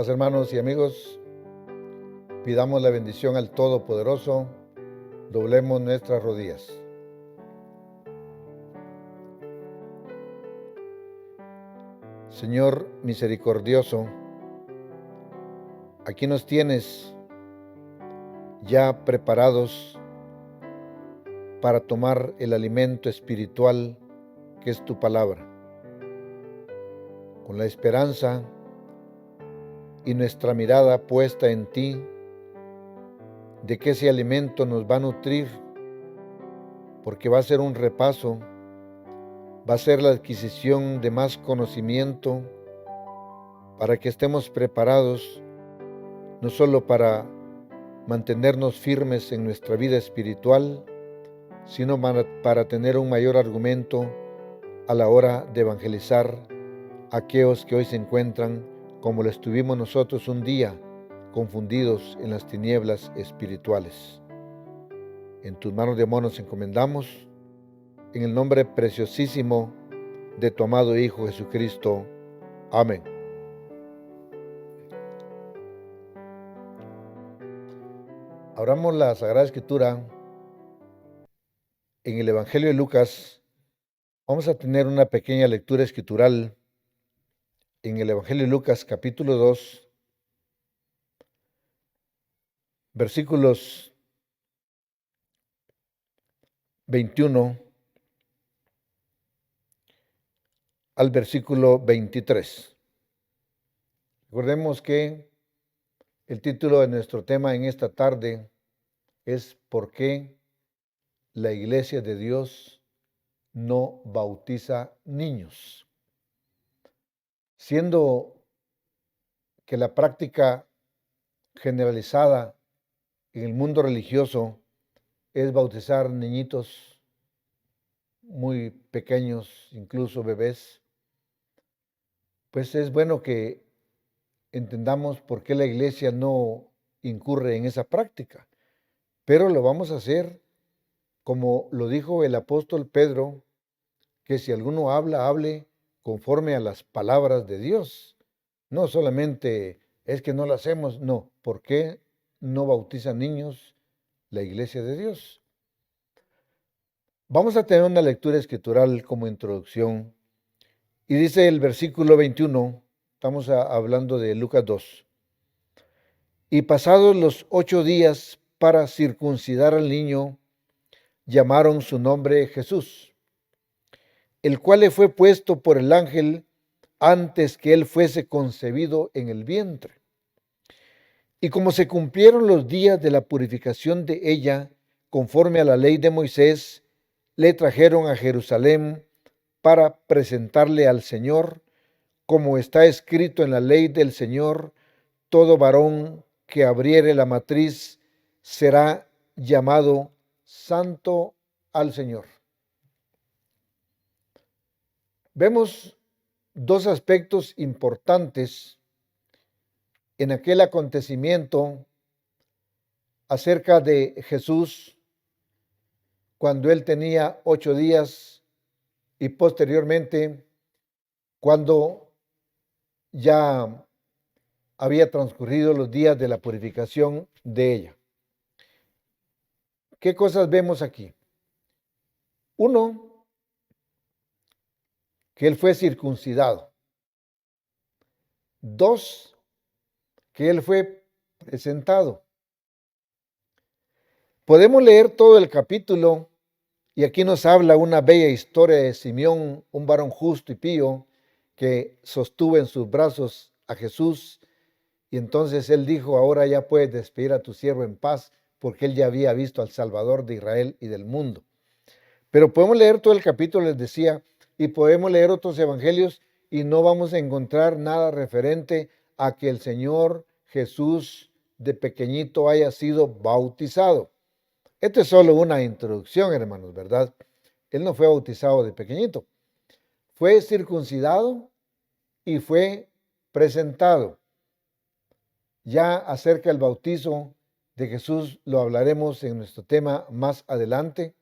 Amados hermanos y amigos, pidamos la bendición al Todopoderoso, doblemos nuestras rodillas. Señor misericordioso, aquí nos tienes ya preparados para tomar el alimento espiritual que es tu palabra, con la esperanza y nuestra mirada puesta en ti, de que ese alimento nos va a nutrir, porque va a ser un repaso, va a ser la adquisición de más conocimiento, para que estemos preparados, no solo para mantenernos firmes en nuestra vida espiritual, sino para tener un mayor argumento a la hora de evangelizar a aquellos que hoy se encuentran como lo estuvimos nosotros un día, confundidos en las tinieblas espirituales. En tus manos de amor nos encomendamos, en el nombre preciosísimo de tu amado Hijo Jesucristo. Amén. Abramos la Sagrada Escritura en el Evangelio de Lucas. Vamos a tener una pequeña lectura escritural en el Evangelio de Lucas, capítulo 2, versículos 21 al versículo 23. Recordemos que el título de nuestro tema en esta tarde es ¿por qué la Iglesia de Dios no bautiza niños? Siendo que la práctica generalizada en el mundo religioso es bautizar niñitos muy pequeños, incluso bebés, pues es bueno que entendamos por qué la Iglesia no incurre en esa práctica. Pero lo vamos a hacer como lo dijo el apóstol Pedro, que si alguno habla, hable conforme a las palabras de Dios. No solamente es que no lo hacemos, no. ¿Por qué no bautiza niños la Iglesia de Dios? Vamos a tener una lectura escritural como introducción. Y dice el versículo 21, estamos hablando de Lucas 2. Y pasados los 8 días para circuncidar al niño, llamaron su nombre Jesús, el cual le fue puesto por el ángel antes que él fuese concebido en el vientre. Y como se cumplieron los días de la purificación de ella, conforme a la ley de Moisés, le trajeron a Jerusalén para presentarle al Señor, como está escrito en la ley del Señor: todo varón que abriere la matriz será llamado santo al Señor. Vemos dos aspectos importantes en aquel acontecimiento acerca de Jesús cuando él tenía 8 días y posteriormente cuando ya había transcurrido los días de la purificación de ella. ¿Qué cosas vemos aquí? Uno, que él fue circuncidado. Dos, que él fue presentado. Podemos leer todo el capítulo y aquí nos habla una bella historia de Simeón, un varón justo y pío que sostuvo en sus brazos a Jesús, y entonces él dijo: ahora ya puedes despedir a tu siervo en paz, porque él ya había visto al Salvador de Israel y del mundo. Pero podemos leer todo el capítulo, les decía, y podemos leer otros evangelios y no vamos a encontrar nada referente a que el Señor Jesús de pequeñito haya sido bautizado. Esto es solo una introducción, hermanos, ¿verdad? Él no fue bautizado de pequeñito. Fue circuncidado y fue presentado. Ya acerca del bautizo de Jesús lo hablaremos en nuestro tema más adelante,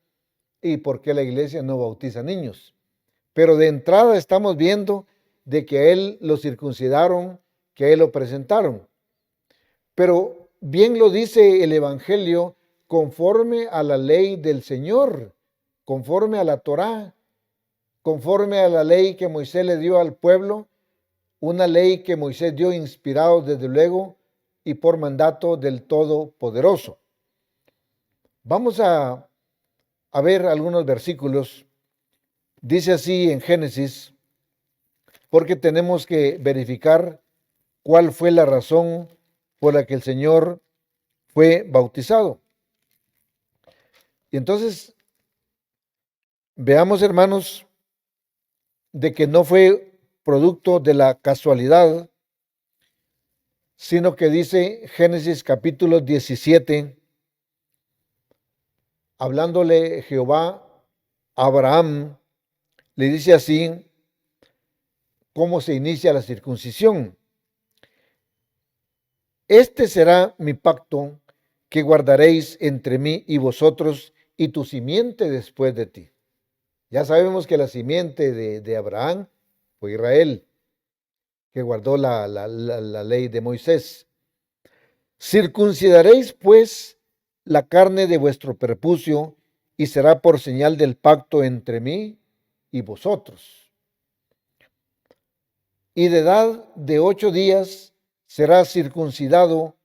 y por qué la Iglesia no bautiza niños. Pero de entrada estamos viendo de que a él lo circuncidaron que a él lo presentaron. Pero bien lo dice el Evangelio, conforme a la ley del Señor, conforme a la Torá, conforme a la ley que Moisés le dio al pueblo, una ley que Moisés dio inspirado desde luego y por mandato del Todopoderoso. Vamos a ver algunos versículos. Dice así en Génesis, porque tenemos que verificar cuál fue la razón por la que el Señor fue bautizado. Y entonces, veamos, hermanos, de que no fue producto de la casualidad, sino que dice Génesis capítulo 17, hablándole Jehová a Abraham, le dice así cómo se inicia la circuncisión. Este será mi pacto que guardaréis entre mí y vosotros y tu simiente después de ti. Ya sabemos que la simiente de Abraham fue Israel, que guardó la ley de Moisés. Circuncidaréis pues la carne de vuestro prepucio y será por señal del pacto entre mí y vosotros. Y de edad de 8 días será circuncidado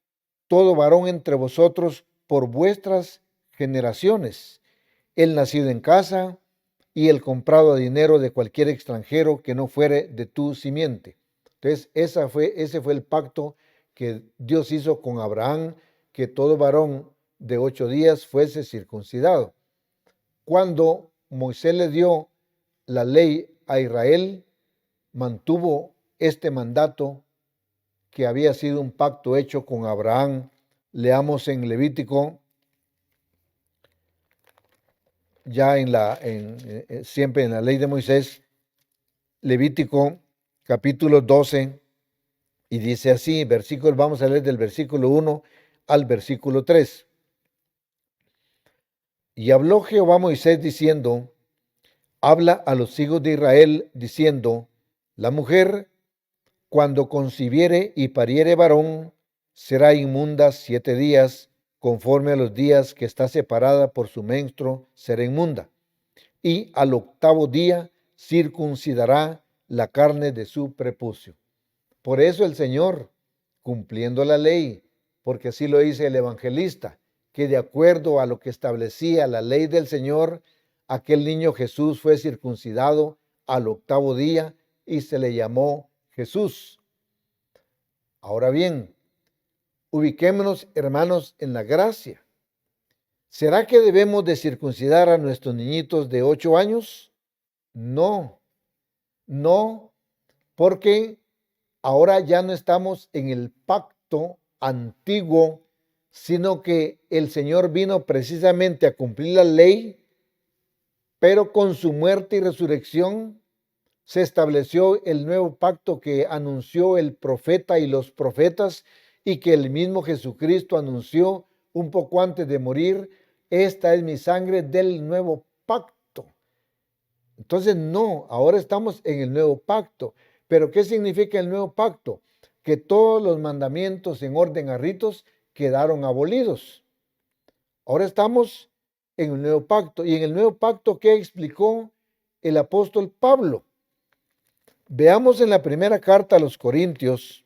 todo varón entre vosotros por vuestras generaciones, el nacido en casa y el comprado a dinero de cualquier extranjero que no fuere de tu simiente. Entonces, ese fue el pacto que Dios hizo con Abraham, que todo varón de 8 días fuese circuncidado. Cuando Moisés le dio la ley a Israel, mantuvo este mandato que había sido un pacto hecho con Abraham. Leamos en Levítico, ya siempre en la ley de Moisés, Levítico capítulo 12, y dice así, vamos a leer del versículo 1 al versículo 3. Y habló Jehová a Moisés diciendo, habla a los hijos de Israel diciendo, la mujer cuando concibiere y pariere varón, será inmunda 7 días, conforme a los días que está separada por su menstruo, será inmunda. Y al 8º día circuncidará la carne de su prepucio. Por eso el Señor, cumpliendo la ley, porque así lo dice el evangelista, que de acuerdo a lo que establecía la ley del Señor, aquel niño Jesús fue circuncidado al 8º día y se le llamó Jesús. Ahora bien, ubiquémonos, hermanos, en la gracia. ¿Será que debemos de circuncidar a nuestros niñitos de 8 años? No, porque ahora ya no estamos en el pacto antiguo, sino que el Señor vino precisamente a cumplir la ley, pero con su muerte y resurrección se estableció el nuevo pacto que anunció el profeta y los profetas y que el mismo Jesucristo anunció un poco antes de morir. Esta es mi sangre del nuevo pacto. Entonces no, ahora estamos en el nuevo pacto. ¿Pero qué significa el nuevo pacto? Que todos los mandamientos en orden a ritos quedaron abolidos. Ahora estamos en el nuevo pacto. Y en el nuevo pacto, ¿qué explicó el apóstol Pablo? Veamos en la primera carta a los Corintios,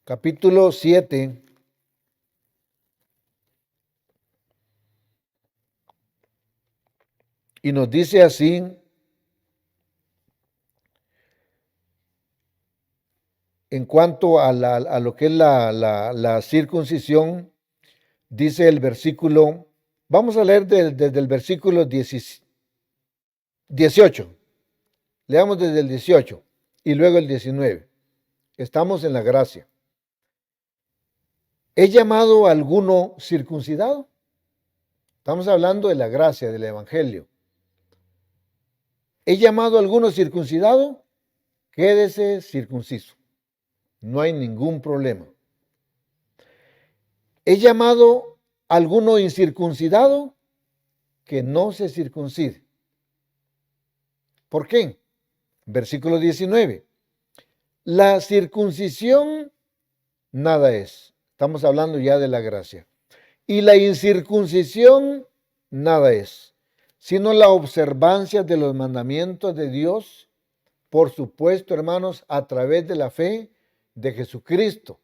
capítulo 7, y nos dice así, en cuanto a lo que es la circuncisión, dice el versículo, vamos a leer desde el versículo 18. Leamos desde el 18 y luego el 19. Estamos en la gracia. ¿He llamado a alguno circuncidado? Estamos hablando de la gracia, del evangelio. ¿He llamado a alguno circuncidado? Quédese circunciso. No hay ningún problema. ¿He llamado a alguno incircuncidado? Que no se circuncide. ¿Por qué? Versículo 19. La circuncisión nada es. Estamos hablando ya de la gracia. Y la incircuncisión nada es, sino la observancia de los mandamientos de Dios, por supuesto, hermanos, a través de la fe de Jesucristo.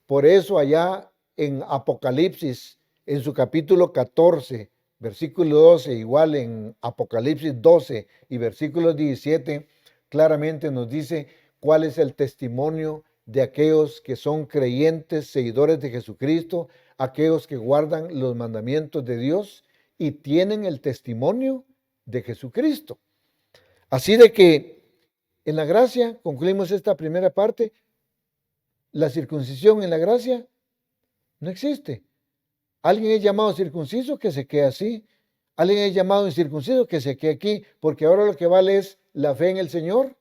Por eso allá en Apocalipsis, en su capítulo 14, versículo 12, igual en Apocalipsis 12 y versículo 17, claramente nos dice cuál es el testimonio de aquellos que son creyentes, seguidores de Jesucristo, aquellos que guardan los mandamientos de Dios y tienen el testimonio de Jesucristo. Así de que en la gracia, concluimos esta primera parte, la circuncisión en la gracia no existe. Alguien es llamado circunciso, que se quede así. Alguien es llamado incircunciso, que se quede aquí, porque ahora lo que vale es la fe en el Señor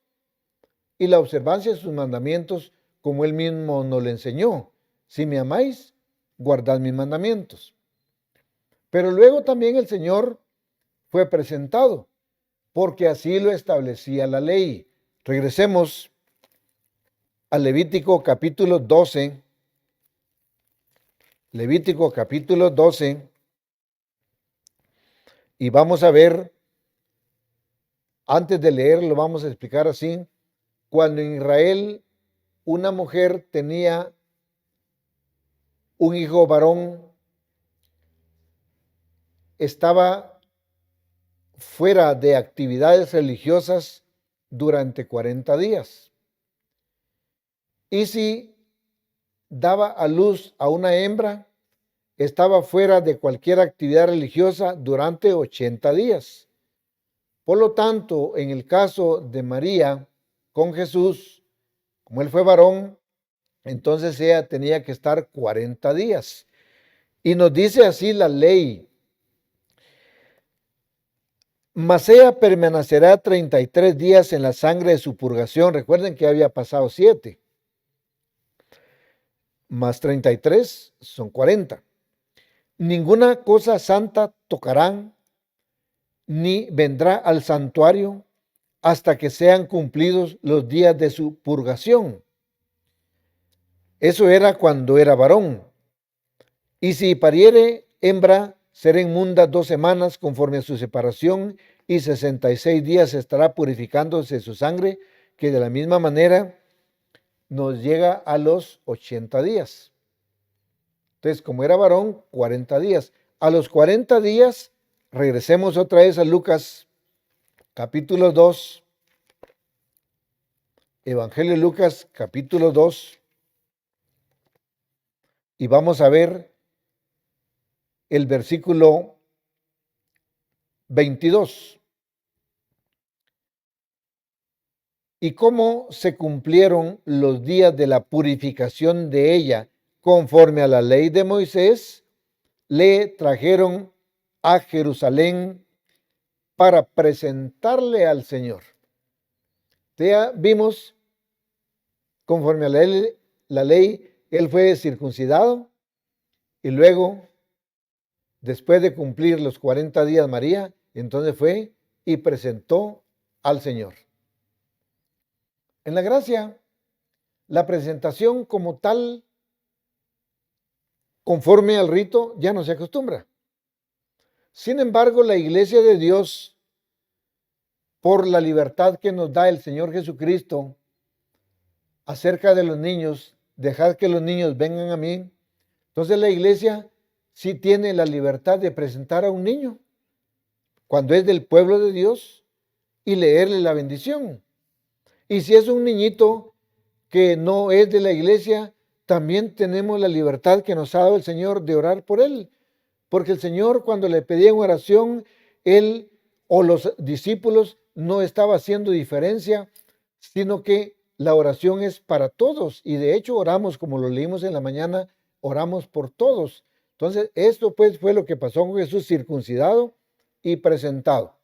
y la observancia de sus mandamientos, como Él mismo nos le enseñó. Si me amáis, guardad mis mandamientos. Pero luego también el Señor fue presentado, porque así lo establecía la ley. Regresemos al Levítico capítulo 12. Levítico capítulo 12. Y vamos a ver, antes de leerlo, vamos a explicar así. Cuando en Israel una mujer tenía un hijo varón, estaba fuera de actividades religiosas durante 40 días. Y si daba a luz a una hembra, estaba fuera de cualquier actividad religiosa durante 80 días. Por lo tanto, en el caso de María con Jesús, como él fue varón, entonces ella tenía que estar 40 días. Y nos dice así la ley: mas ella permanecerá 33 días en la sangre de su purgación. Recuerden que había pasado 7. Más 33 son 40. Ninguna cosa santa tocarán, ni vendrá al santuario hasta que sean cumplidos los días de su purgación. Eso era cuando era varón. Y si pariere hembra, será inmunda 2 semanas conforme a su separación, y 66 días estará purificándose su sangre, que de la misma manera nos llega a los 80 días. Entonces, como era varón, 40 días. A los 40 días, regresemos otra vez a Lucas capítulo 2. Evangelio de Lucas capítulo 2. Y vamos a ver el versículo 22. Y cómo se cumplieron los días de la purificación de ella conforme a la ley de Moisés, le trajeron a Jerusalén para presentarle al Señor. Ya vimos, conforme a la ley, él fue circuncidado y luego, después de cumplir los 40 días María, entonces fue y presentó al Señor. En la gracia, la presentación como tal, conforme al rito, ya no se acostumbra. Sin embargo, la iglesia de Dios, por la libertad que nos da el Señor Jesucristo acerca de los niños, dejad que los niños vengan a mí. Entonces la iglesia sí tiene la libertad de presentar a un niño cuando es del pueblo de Dios y leerle la bendición. Y si es un niñito que no es de la iglesia, también tenemos la libertad que nos ha dado el Señor de orar por él. Porque el Señor, cuando le pedían oración, él o los discípulos no estaba haciendo diferencia, sino que la oración es para todos. Y de hecho oramos, como lo leímos en la mañana, oramos por todos. Entonces, esto pues fue lo que pasó con Jesús, circuncidado y presentado.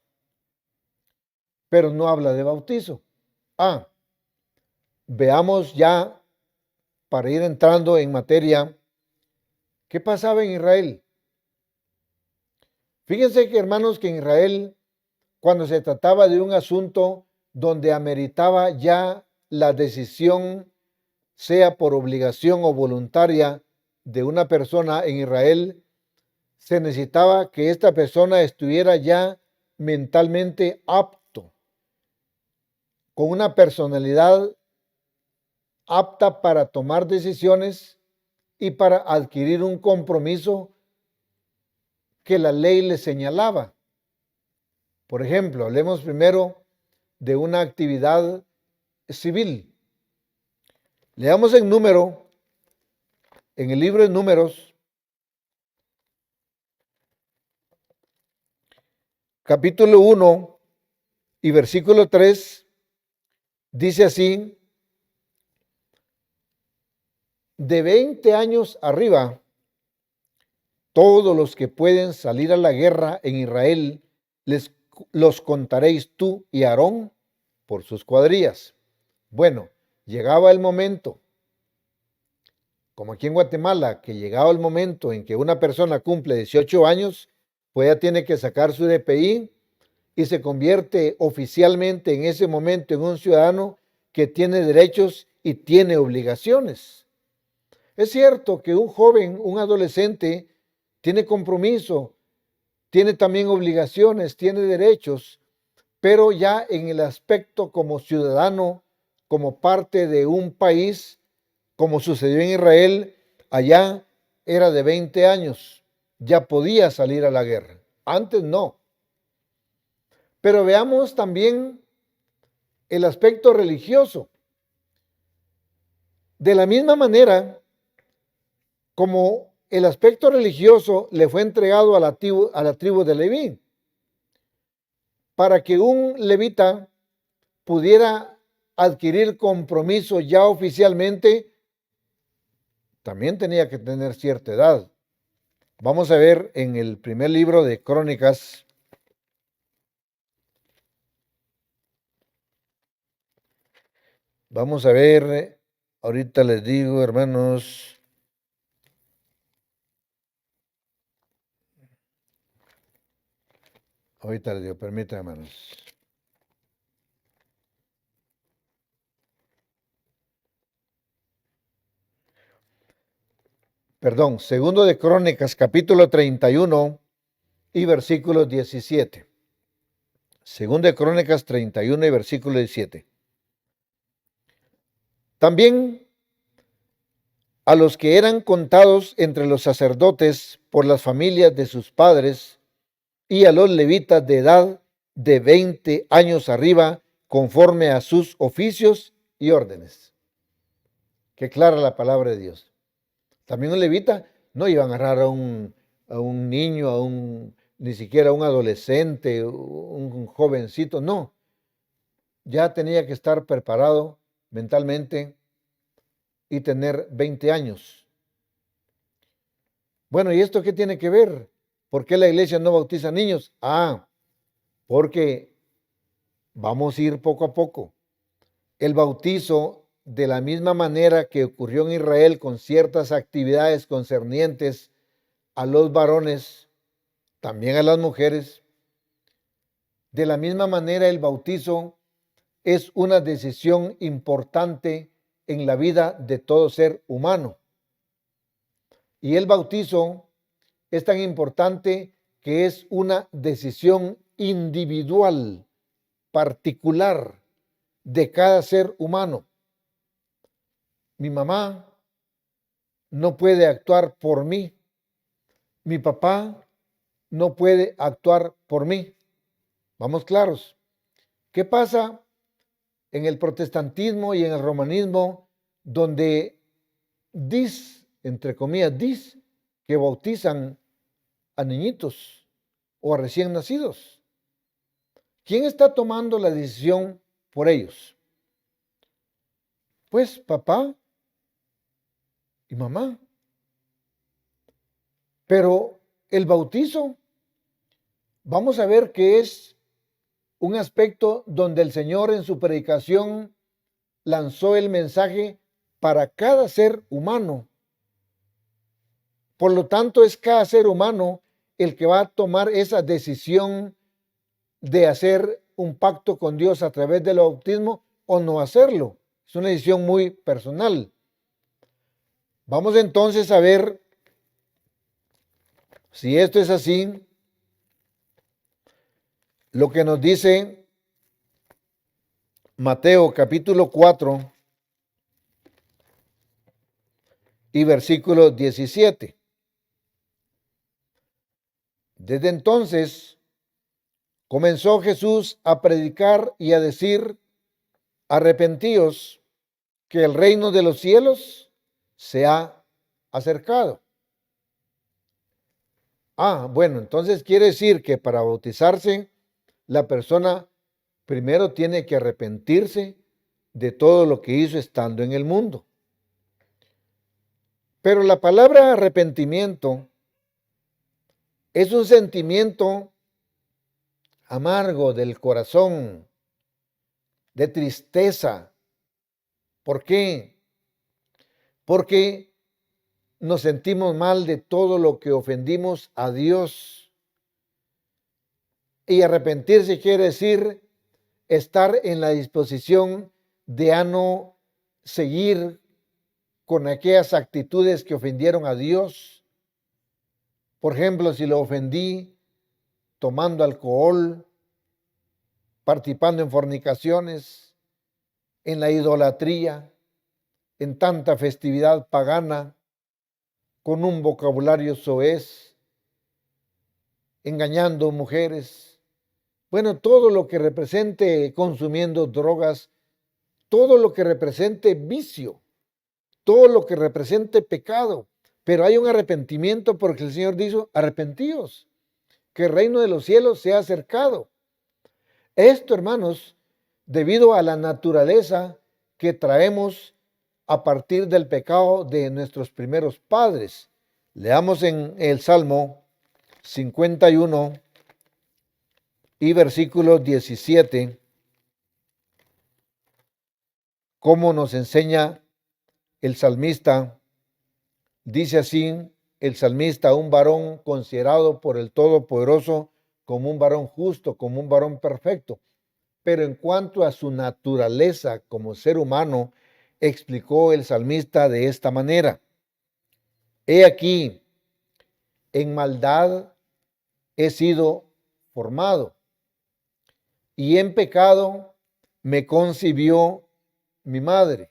Pero no habla de bautizo. Veamos ya, para ir entrando en materia, ¿qué pasaba en Israel? Fíjense que, hermanos, que en Israel, cuando se trataba de un asunto donde ameritaba ya la decisión, sea por obligación o voluntaria, de una persona en Israel, se necesitaba que esta persona estuviera ya mentalmente apto, con una personalidad apta para tomar decisiones y para adquirir un compromiso que la ley le señalaba. Por ejemplo, hablemos primero de una actividad civil. Leamos en el libro de Números, capítulo 1 y versículo 3, dice así: de 20 años arriba, todos los que pueden salir a la guerra en Israel, los contaréis tú y Aarón por sus cuadrillas. Bueno, llegaba el momento, como aquí en Guatemala, que llegaba el momento en que una persona cumple 18 años, pues ya tiene que sacar su DPI y se convierte oficialmente en ese momento en un ciudadano que tiene derechos y tiene obligaciones. Es cierto que un joven, un adolescente, tiene compromiso, tiene también obligaciones, tiene derechos, pero ya en el aspecto como ciudadano, como parte de un país, como sucedió en Israel, allá era de 20 años, ya podía salir a la guerra. Antes no. Pero veamos también el aspecto religioso. De la misma manera, como el aspecto religioso le fue entregado a la tribu de Leví, para que un levita pudiera adquirir compromiso ya oficialmente, también tenía que tener cierta edad. Vamos a ver en el primer libro de Crónicas, vamos a ver, ahorita les digo, hermanos, ahorita les digo, permítanme, hermanos. Perdón, segundo de Crónicas, capítulo 31 y versículo 17. Segundo de Crónicas 31 y versículo 17. También a los que eran contados entre los sacerdotes por las familias de sus padres y a los levitas de edad de 20 años arriba, conforme a sus oficios y órdenes. Qué clara la palabra de Dios. También un levita no iba a agarrar a un niño, ni siquiera a un adolescente, un jovencito, no. Ya tenía que estar preparado mentalmente y tener 20 años. Bueno, ¿y esto qué tiene que ver? ¿Por qué la iglesia no bautiza niños? Porque vamos a ir poco a poco. El bautizo, de la misma manera que ocurrió en Israel con ciertas actividades concernientes a los varones, también a las mujeres, de la misma manera el bautizo es una decisión importante en la vida de todo ser humano. Y el bautizo es tan importante que es una decisión individual, particular, de cada ser humano. Mi mamá no puede actuar por mí. Mi papá no puede actuar por mí. Vamos claros. ¿Qué pasa en el protestantismo y en el romanismo, donde entre comillas, que bautizan a niñitos o a recién nacidos? ¿Quién está tomando la decisión por ellos? Pues papá y mamá. Pero el bautizo, vamos a ver que es un aspecto donde el Señor en su predicación lanzó el mensaje para cada ser humano. Por lo tanto, es cada ser humano el que va a tomar esa decisión de hacer un pacto con Dios a través del bautismo o no hacerlo. Es una decisión muy personal. Vamos entonces a ver si esto es así, lo que nos dice Mateo capítulo 4 y versículo 17. Desde entonces comenzó Jesús a predicar y a decir: arrepentíos, que el reino de los cielos se ha acercado. Bueno, entonces quiere decir que para bautizarse, la persona primero tiene que arrepentirse de todo lo que hizo estando en el mundo. Pero la palabra arrepentimiento es un sentimiento amargo del corazón, de tristeza. ¿Por qué? Porque nos sentimos mal de todo lo que ofendimos a Dios. Y arrepentirse quiere decir estar en la disposición de a no seguir con aquellas actitudes que ofendieron a Dios. Por ejemplo, si lo ofendí tomando alcohol, participando en fornicaciones, en la idolatría, en tanta festividad pagana, con un vocabulario soez, engañando mujeres. Bueno, todo lo que represente consumiendo drogas, todo lo que represente vicio, todo lo que represente pecado. Pero hay un arrepentimiento porque el Señor dijo: arrepentíos, que el reino de los cielos se ha acercado. Esto, hermanos, debido a la naturaleza que traemos a partir del pecado de nuestros primeros padres. Leamos en el Salmo 51 y versículo 17, cómo nos enseña el salmista. Dice así el salmista: un varón considerado por el Todopoderoso como un varón justo, como un varón perfecto. Pero en cuanto a su naturaleza como ser humano, explicó el salmista de esta manera: he aquí, en maldad he sido formado, y en pecado me concibió mi madre.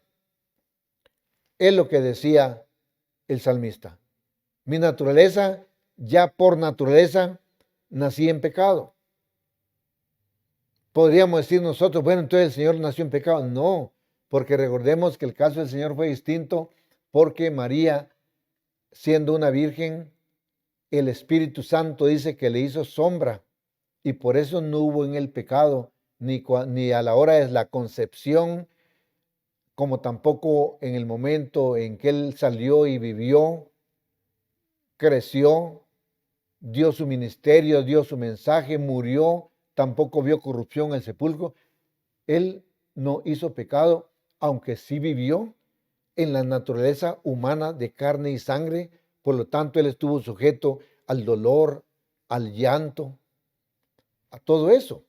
Es lo que decía el salmista. Mi naturaleza, ya por naturaleza, nací en pecado. Podríamos decir nosotros: bueno, entonces el Señor nació en pecado. No, porque recordemos que el caso del Señor fue distinto, porque María, siendo una virgen, el Espíritu Santo dice que le hizo sombra, y por eso no hubo en él pecado, ni a la hora de la concepción, como tampoco en el momento en que él salió y vivió, creció, dio su ministerio, dio su mensaje, murió, tampoco vio corrupción en el sepulcro. Él no hizo pecado, aunque sí vivió en la naturaleza humana de carne y sangre. Por lo tanto, él estuvo sujeto al dolor, al llanto, a todo eso.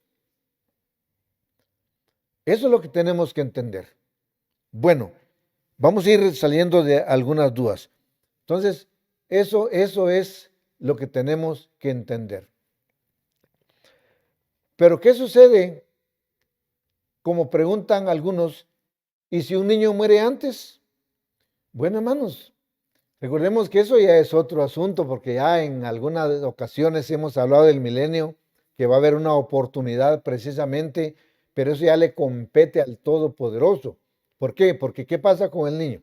Eso es lo que tenemos que entender. Bueno, vamos a ir saliendo de algunas dudas. Entonces, eso es lo que tenemos que entender. Pero ¿qué sucede? Como preguntan algunos: ¿y si un niño muere antes? Bueno, hermanos, recordemos que eso ya es otro asunto, porque ya en algunas ocasiones hemos hablado del milenio, que va a haber una oportunidad precisamente, pero eso ya le compete al Todopoderoso. ¿Por qué? Porque ¿qué pasa con el niño?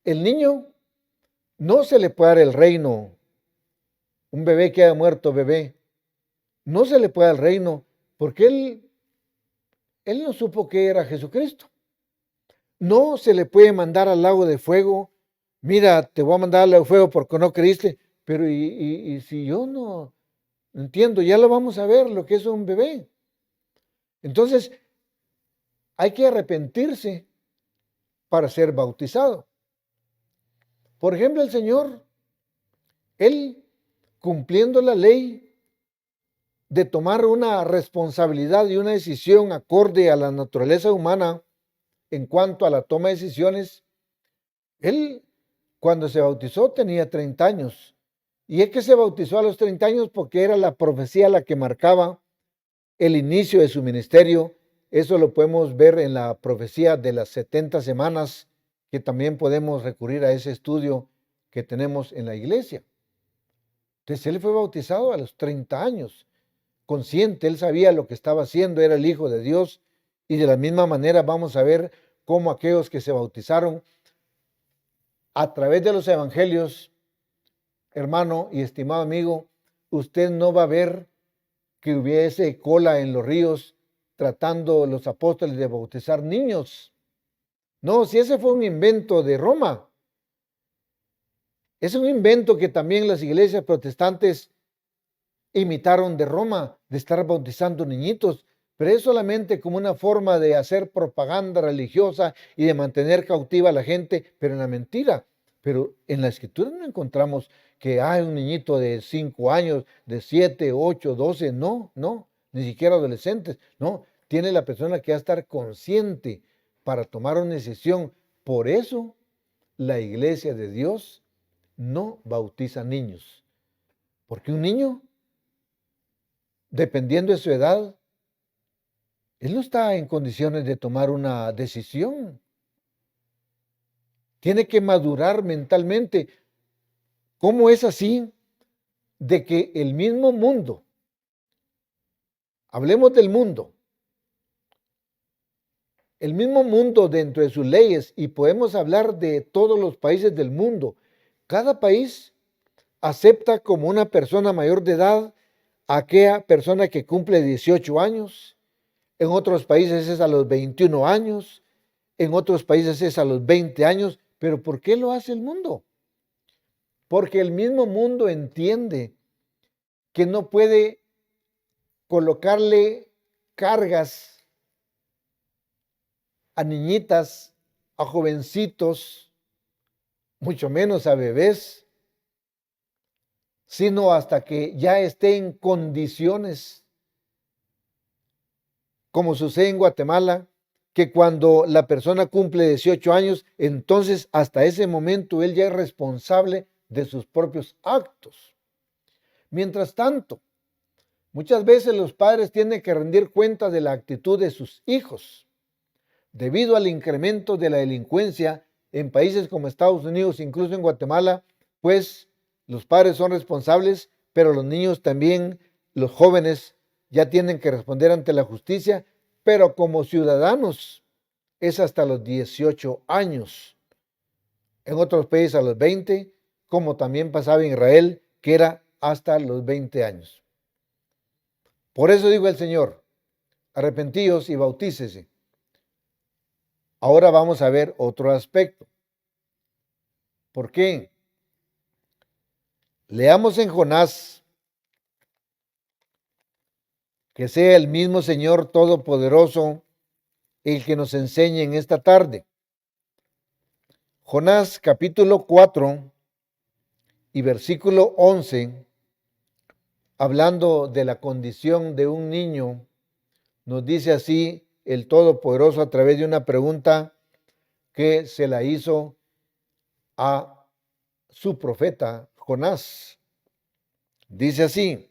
El niño no se le puede dar el reino. Un bebé que haya muerto, bebé, no se le puede dar el reino, porque él no supo que era Jesucristo. No se le puede mandar al lago de fuego. Mira, te voy a mandar al lago de fuego porque no creíste. Pero y si yo no entiendo, ya lo vamos a ver lo que es un bebé. Entonces, hay que arrepentirse para ser bautizado. Por ejemplo, el Señor, Él, cumpliendo la ley de tomar una responsabilidad y una decisión acorde a la naturaleza humana, en cuanto a la toma de decisiones. Él, cuando se bautizó, tenía 30 años. Y es que se bautizó a los 30 años porque era la profecía la que marcaba el inicio de su ministerio. Eso lo podemos ver en la profecía de las 70 semanas, que también podemos recurrir a ese estudio que tenemos en la iglesia. Entonces él fue bautizado a los 30 años, consciente, él sabía lo que estaba haciendo, era el Hijo de Dios. Y de la misma manera vamos a ver cómo aquellos que se bautizaron a través de los evangelios, hermano y estimado amigo, usted no va a ver que hubiese cola en los ríos tratando los apóstoles de bautizar niños. No, si ese fue un invento de Roma. Es un invento que también las iglesias protestantes imitaron de Roma, de estar bautizando niñitos, pero es solamente como una forma de hacer propaganda religiosa y de mantener cautiva a la gente, pero en la mentira. Pero en la escritura no encontramos que hay un niñito de 5 años, de 7, 8, 12, no, ni siquiera adolescentes, no. Tiene la persona que va a estar consciente para tomar una decisión. Por eso la iglesia de Dios no bautiza niños, porque un niño, dependiendo de su edad, él no está en condiciones de tomar una decisión. Tiene que madurar mentalmente. ¿Cómo es así de que el mismo mundo, hablemos del mundo, el mismo mundo dentro de sus leyes, y podemos hablar de todos los países del mundo, cada país acepta como una persona mayor de edad a aquella persona que cumple 18 años, en otros países es a los 21 años, en otros países es a los 20 años, pero ¿por qué lo hace el mundo? Porque el mismo mundo entiende que no puede colocarle cargas a niñitas, a jovencitos, mucho menos a bebés, sino hasta que ya esté en condiciones, como sucede en Guatemala, que cuando la persona cumple 18 años, entonces hasta ese momento él ya es responsable de sus propios actos. Mientras tanto, muchas veces los padres tienen que rendir cuenta de la actitud de sus hijos. Debido al incremento de la delincuencia en países como Estados Unidos, incluso en Guatemala, pues los padres son responsables, pero los niños también, los jóvenes, ya tienen que responder ante la justicia, pero como ciudadanos es hasta los 18 años. En otros países a los 20, como también pasaba en Israel, que era hasta los 20 años. Por eso digo el Señor, arrepentíos y bautícese. Ahora vamos a ver otro aspecto. ¿Por qué? Leamos en Jonás, que sea el mismo Señor Todopoderoso el que nos enseñe en esta tarde. Jonás capítulo 4 y versículo 11, hablando de la condición de un niño, nos dice así el Todopoderoso a través de una pregunta que se la hizo a su profeta Jonás. Dice así: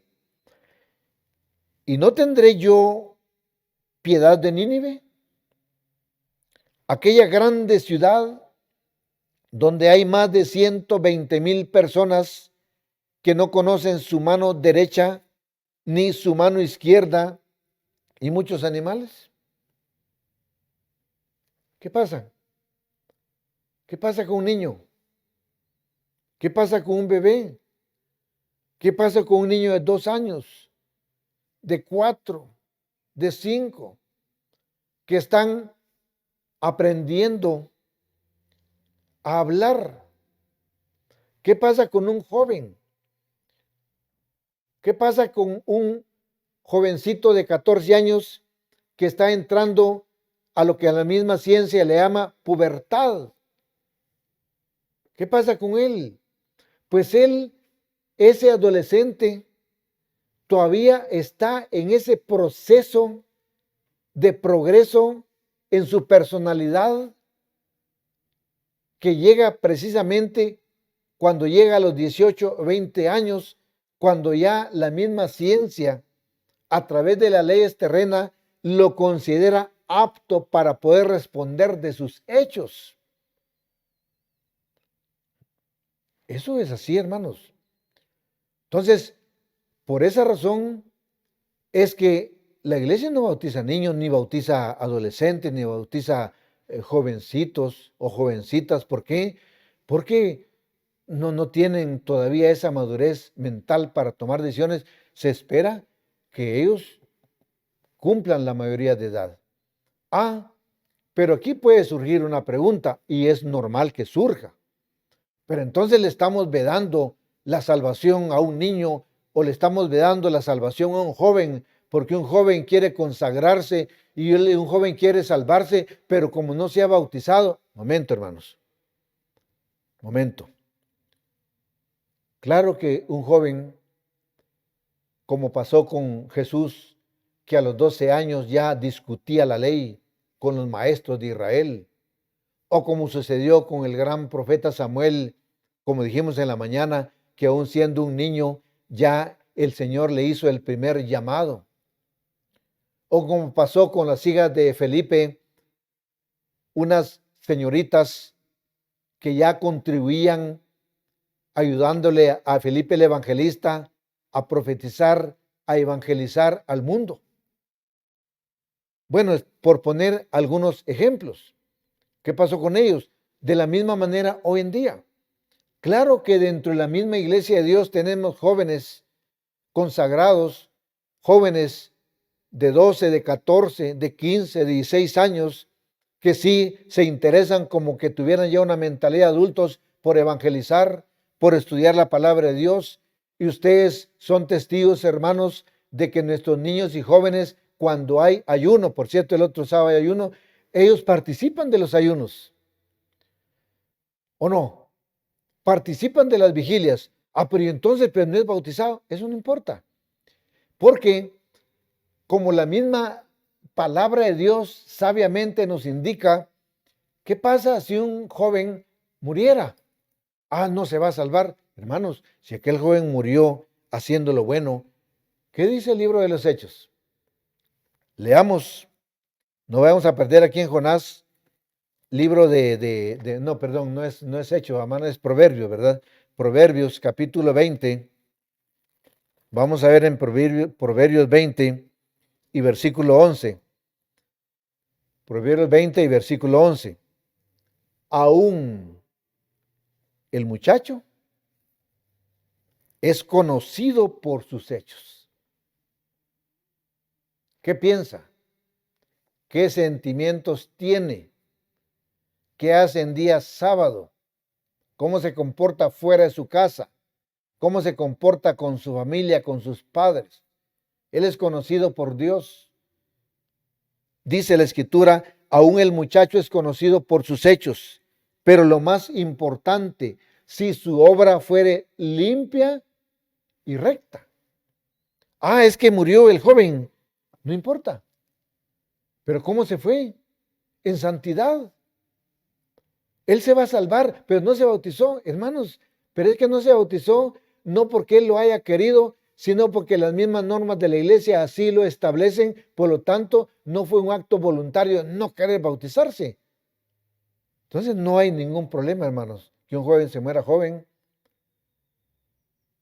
¿y no tendré yo piedad de Nínive? Aquella grande ciudad donde hay más de 120,000 personas que no conocen su mano derecha ni su mano izquierda y muchos animales. ¿Qué pasa? ¿Qué pasa con un niño? ¿Qué pasa con un bebé? ¿Qué pasa con un niño de 2 años, de 4, de 5, que están aprendiendo a hablar? ¿Qué pasa con un joven? ¿Qué pasa con un jovencito de 14 años que está entrando a lo que a la misma ciencia le llama pubertad? ¿Qué pasa con él? Pues él, ese adolescente, todavía está en ese proceso de progreso en su personalidad que llega precisamente cuando llega a los 18 o 20 años, cuando ya la misma ciencia, a través de las leyes terrenas, lo considera apto para poder responder de sus hechos. Eso es así, hermanos. Entonces, por esa razón es que la iglesia no bautiza niños, ni bautiza adolescentes, ni bautiza jovencitos o jovencitas. ¿Por qué? Porque no tienen todavía esa madurez mental para tomar decisiones. Se espera que ellos cumplan la mayoría de edad. Pero aquí puede surgir una pregunta, y es normal que surja. Pero entonces le estamos vedando la salvación a un niño, o le estamos vedando la salvación a un joven, porque un joven quiere consagrarse y un joven quiere salvarse, pero como no se ha bautizado. Momento, hermanos. Momento. Claro que un joven, como pasó con Jesús, que a los 12 años ya discutía la ley con los maestros de Israel, o como sucedió con el gran profeta Samuel, como dijimos en la mañana, que aún siendo un niño, ya el Señor le hizo el primer llamado. O como pasó con las hijas de Felipe, unas señoritas que ya contribuían ayudándole a Felipe el evangelista a profetizar, a evangelizar al mundo. Bueno, por poner algunos ejemplos. ¿Qué pasó con ellos? De la misma manera hoy en día. Claro que dentro de la misma iglesia de Dios tenemos jóvenes consagrados, jóvenes de 12, de 14, de 15, de 16 años, que sí se interesan como que tuvieran ya una mentalidad de adultos por evangelizar, por estudiar la palabra de Dios. Y ustedes son testigos, hermanos, de que nuestros niños y jóvenes, cuando hay ayuno, por cierto, el otro sábado hay ayuno, ellos participan de los ayunos. ¿O no? Participan de las vigilias. Pero entonces pero no es bautizado. Eso no importa. Porque como la misma palabra de Dios sabiamente nos indica, ¿qué pasa si un joven muriera? No se va a salvar. Hermanos, si aquel joven murió haciendo lo bueno, ¿qué dice el libro de los Hechos? Leamos, no vamos a perder aquí en Jonás, libro no, perdón, no es Hechos, hermano, es Proverbios, ¿verdad? Proverbios capítulo 20. Vamos a ver en Proverbios 20 y versículo 11. Proverbios 20 y versículo 11. Aún el muchacho es conocido por sus hechos. ¿Qué piensa? ¿Qué sentimientos tiene? ¿Qué hace en día sábado? ¿Cómo se comporta fuera de su casa? ¿Cómo se comporta con su familia, con sus padres? Él es conocido por Dios. Dice la Escritura, aún el muchacho es conocido por sus hechos, pero lo más importante, si su obra fuere limpia y recta. Es que murió el joven. No importa. Pero ¿cómo se fue? En santidad. Él se va a salvar, pero no se bautizó, hermanos. Pero es que no se bautizó no porque él lo haya querido, sino porque las mismas normas de la iglesia así lo establecen. Por lo tanto, no fue un acto voluntario no querer bautizarse. Entonces no hay ningún problema, hermanos, que un joven se muera joven,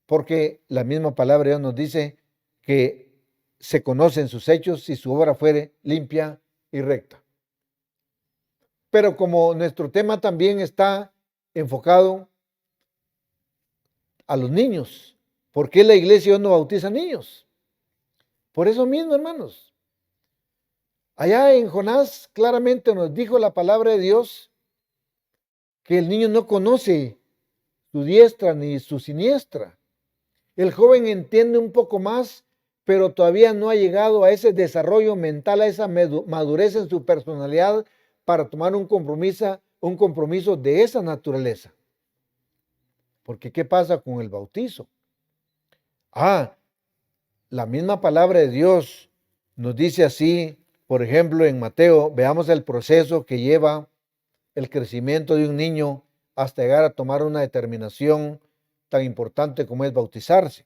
porque la misma palabra de Dios nos dice que se conocen sus hechos si su obra fuere limpia y recta. Pero como nuestro tema también está enfocado a los niños, ¿por qué la iglesia no bautiza niños? Por eso mismo, hermanos. Allá en Jonás claramente nos dijo la palabra de Dios que el niño no conoce su diestra ni su siniestra. El joven entiende un poco más, pero todavía no ha llegado a ese desarrollo mental, a esa madurez en su personalidad para tomar un compromiso de esa naturaleza. Porque ¿qué pasa con el bautizo? La misma palabra de Dios nos dice así por ejemplo, en Mateo, veamos el proceso que lleva el crecimiento de un niño hasta llegar a tomar una determinación tan importante como es bautizarse.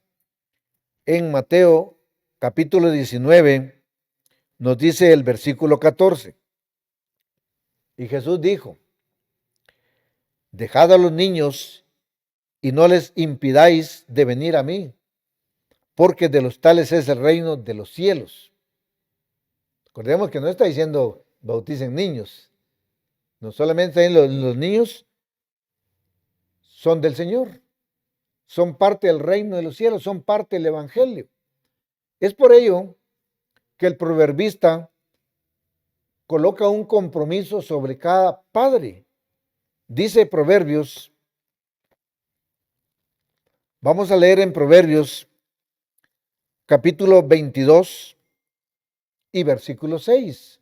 En Mateo capítulo 19 nos dice el versículo 14. Y Jesús dijo: dejad a los niños y no les impidáis de venir a mí, porque de los tales es el reino de los cielos. Recordemos que no está diciendo bauticen niños. No solamente los niños son del Señor, son parte del reino de los cielos, son parte del evangelio. Es por ello que el proverbista coloca un compromiso sobre cada padre. Dice Proverbios, vamos a leer en Proverbios capítulo 22 y versículo 6,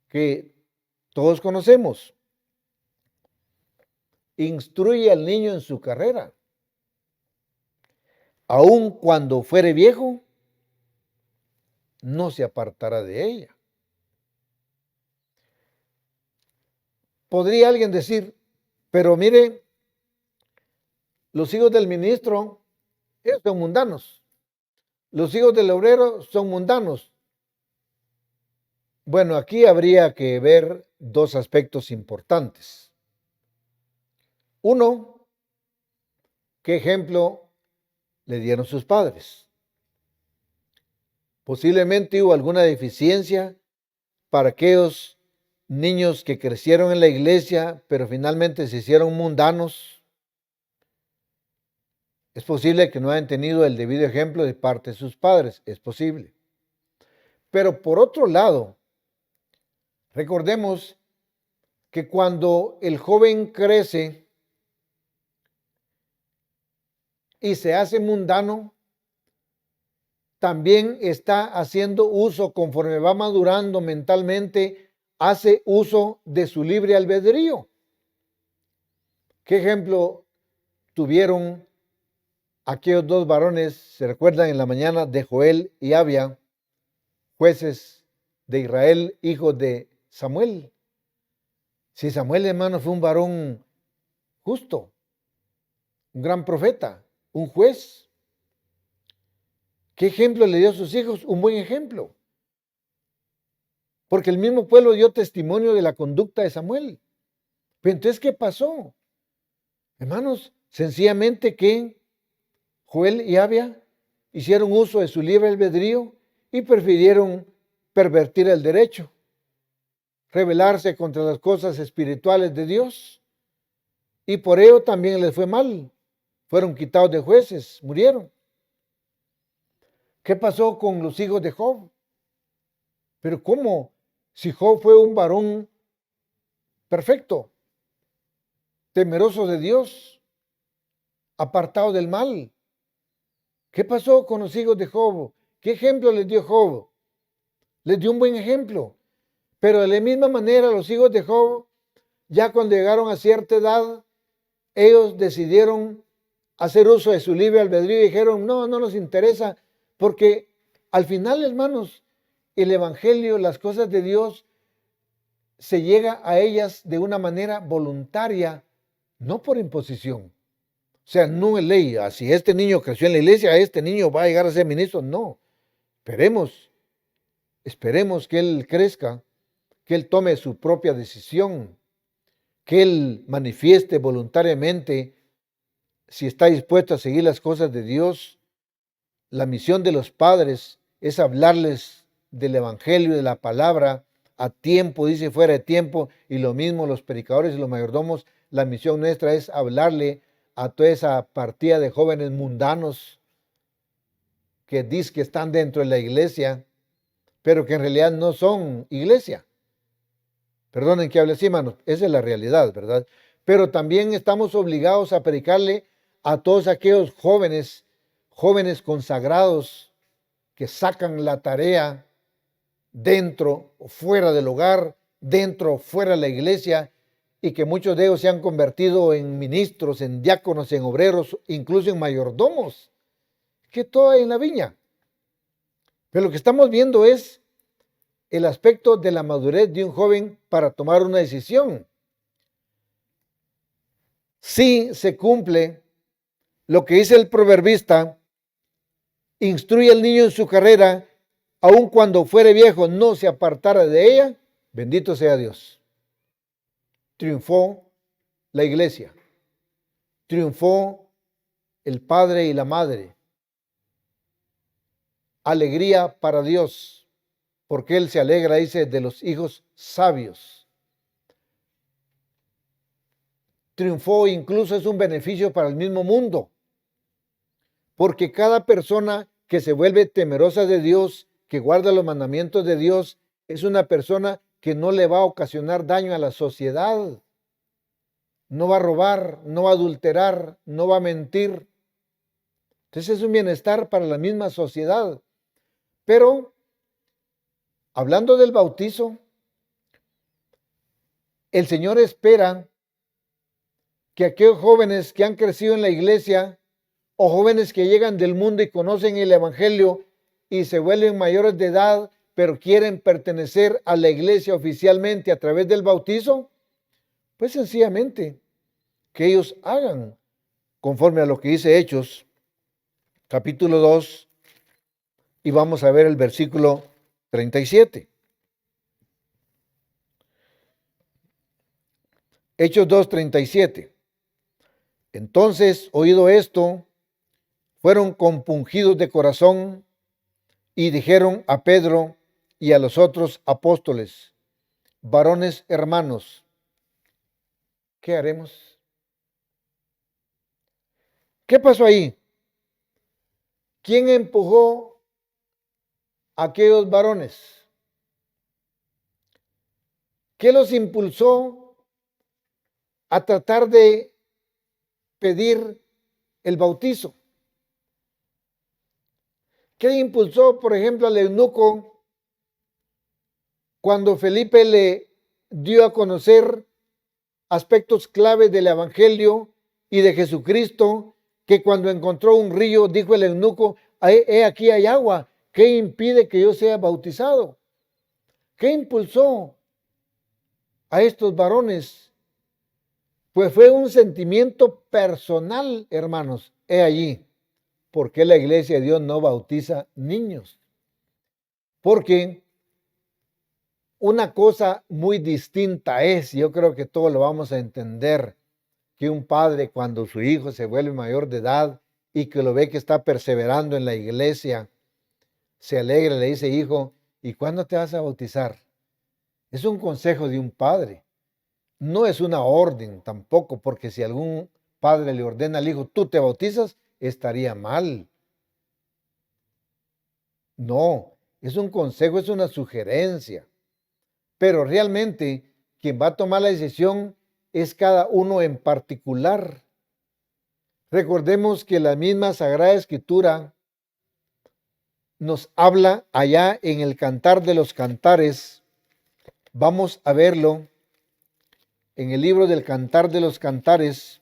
que todos conocemos. Instruye al niño en su carrera, aun cuando fuere viejo, no se apartará de ella. Podría alguien decir, pero mire, los hijos del ministro son mundanos, los hijos del obrero son mundanos. Bueno, aquí habría que ver dos aspectos importantes. Uno, ¿qué ejemplo le dieron sus padres? Posiblemente hubo alguna deficiencia para aquellos niños que crecieron en la iglesia, pero finalmente se hicieron mundanos. Es posible que no hayan tenido el debido ejemplo de parte de sus padres, es posible. Pero por otro lado, recordemos que cuando el joven crece y se hace mundano, también está haciendo uso, conforme va madurando mentalmente, hace uso de su libre albedrío. ¿Qué ejemplo tuvieron aquellos dos varones, se recuerdan en la mañana, de Joel y Abia, jueces de Israel, hijos de Samuel? Si Samuel, hermano, fue un varón justo, un gran profeta, un juez. ¿Qué ejemplo le dio a sus hijos? Un buen ejemplo. Porque el mismo pueblo dio testimonio de la conducta de Samuel. Pero entonces, ¿qué pasó? Hermanos, sencillamente que Joel y Abia hicieron uso de su libre albedrío y prefirieron pervertir el derecho, rebelarse contra las cosas espirituales de Dios. Y por ello también les fue mal. Fueron quitados de jueces, murieron. ¿Qué pasó con los hijos de Job? Pero ¿cómo? Si Job fue un varón perfecto, temeroso de Dios, apartado del mal. ¿Qué pasó con los hijos de Job? ¿Qué ejemplo les dio Job? Les dio un buen ejemplo. Pero de la misma manera los hijos de Job, ya cuando llegaron a cierta edad, ellos decidieron hacer uso de su libre albedrío y dijeron, no nos interesa, porque al final, hermanos, el evangelio, las cosas de Dios, se llega a ellas de una manera voluntaria, no por imposición. O sea, no es ley. Si este niño creció en la iglesia, este niño va a llegar a ser ministro. No. Esperemos que él crezca, que él tome su propia decisión, que él manifieste voluntariamente si está dispuesto a seguir las cosas de Dios. La misión de los padres es hablarles del evangelio, de la palabra, a tiempo, dice, fuera de tiempo, y lo mismo los predicadores y los mayordomos. La misión nuestra es hablarle a toda esa partida de jóvenes mundanos que dicen que están dentro de la iglesia, pero que en realidad no son iglesia. Perdonen que hable así, hermanos, esa es la realidad, ¿verdad? Pero también estamos obligados a predicarle a todos aquellos jóvenes consagrados que sacan la tarea dentro o fuera del hogar, dentro o fuera de la iglesia, y que muchos de ellos se han convertido en ministros, en diáconos, en obreros, incluso en mayordomos, que todo hay en la viña. Pero lo que estamos viendo es el aspecto de la madurez de un joven para tomar una decisión. Si se cumple lo que dice el proverbista, instruye al niño en su carrera, aun cuando fuere viejo, no se apartara de ella, bendito sea Dios. Triunfó la iglesia, triunfó el padre y la madre. Alegría para Dios, porque Él se alegra, dice, de los hijos sabios. Triunfó, incluso es un beneficio para el mismo mundo, porque cada persona que se vuelve temerosa de Dios, que guarda los mandamientos de Dios, es una persona que no le va a ocasionar daño a la sociedad. No va a robar, no va a adulterar, no va a mentir. Entonces es un bienestar para la misma sociedad. Pero, hablando del bautizo, el Señor espera que aquellos jóvenes que han crecido en la iglesia o jóvenes que llegan del mundo y conocen el Evangelio y se vuelven mayores de edad, pero quieren pertenecer a la iglesia oficialmente a través del bautizo, pues sencillamente que ellos hagan conforme a lo que dice Hechos, capítulo 2, y vamos a ver el versículo 37. Hechos 2:37. Entonces, oído esto, fueron compungidos de corazón y dijeron a Pedro y a los otros apóstoles: varones hermanos, ¿qué haremos? ¿Qué pasó ahí? ¿Quién empujó a aquellos varones? ¿Qué los impulsó a tratar de pedir el bautizo? ¿Qué impulsó, por ejemplo, al eunuco cuando Felipe le dio a conocer aspectos clave del Evangelio y de Jesucristo, que cuando encontró un río, dijo el eunuco: he aquí hay agua, ¿qué impide que yo sea bautizado? ¿Qué impulsó a estos varones? Pues fue un sentimiento personal, hermanos. He allí por qué la iglesia de Dios no bautiza niños. Porque una cosa muy distinta es, yo creo que todos lo vamos a entender, que un padre cuando su hijo se vuelve mayor de edad y que lo ve que está perseverando en la iglesia, se alegra, le dice: hijo, ¿y cuándo te vas a bautizar? Es un consejo de un padre. No es una orden tampoco, porque si algún padre le ordena al hijo: tú te bautizas, estaría mal. No, es un consejo, es una sugerencia. Pero realmente quien va a tomar la decisión es cada uno en particular. Recordemos que la misma Sagrada Escritura nos habla allá en el Cantar de los Cantares. Vamos a verlo en el libro del Cantar de los Cantares.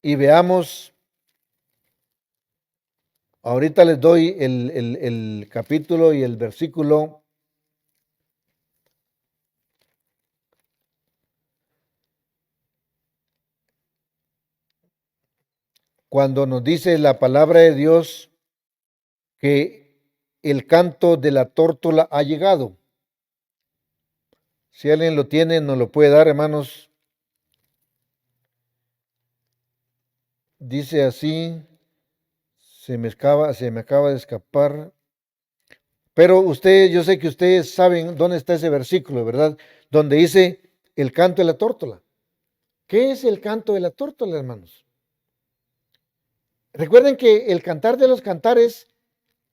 Y veamos, ahorita les doy el capítulo y el versículo. Cuando nos dice la palabra de Dios que el canto de la tórtola ha llegado. Si alguien lo tiene, nos lo puede dar, hermanos. Dice así, se me acaba de escapar. Pero yo sé que ustedes saben dónde está ese versículo, ¿verdad? Donde dice el canto de la tórtola. ¿Qué es el canto de la tórtola, hermanos? Recuerden que el Cantar de los Cantares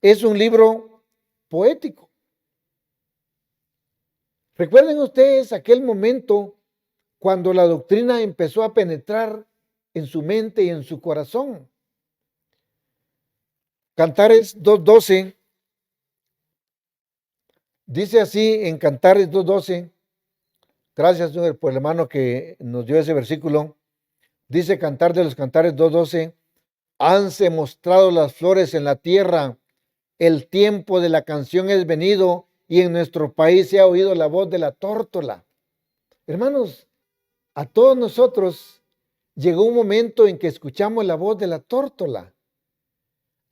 es un libro poético. Recuerden ustedes aquel momento cuando la doctrina empezó a penetrar en su mente y en su corazón. Cantares 2:12 dice así en Cantares 2:12. Gracias, Señor, por el hermano que nos dio ese versículo. Dice Cantar de los Cantares 2:12: Hanse mostrado las flores en la tierra. El tiempo de la canción es venido y en nuestro país se ha oído la voz de la tórtola. Hermanos, a todos nosotros llegó un momento en que escuchamos la voz de la tórtola,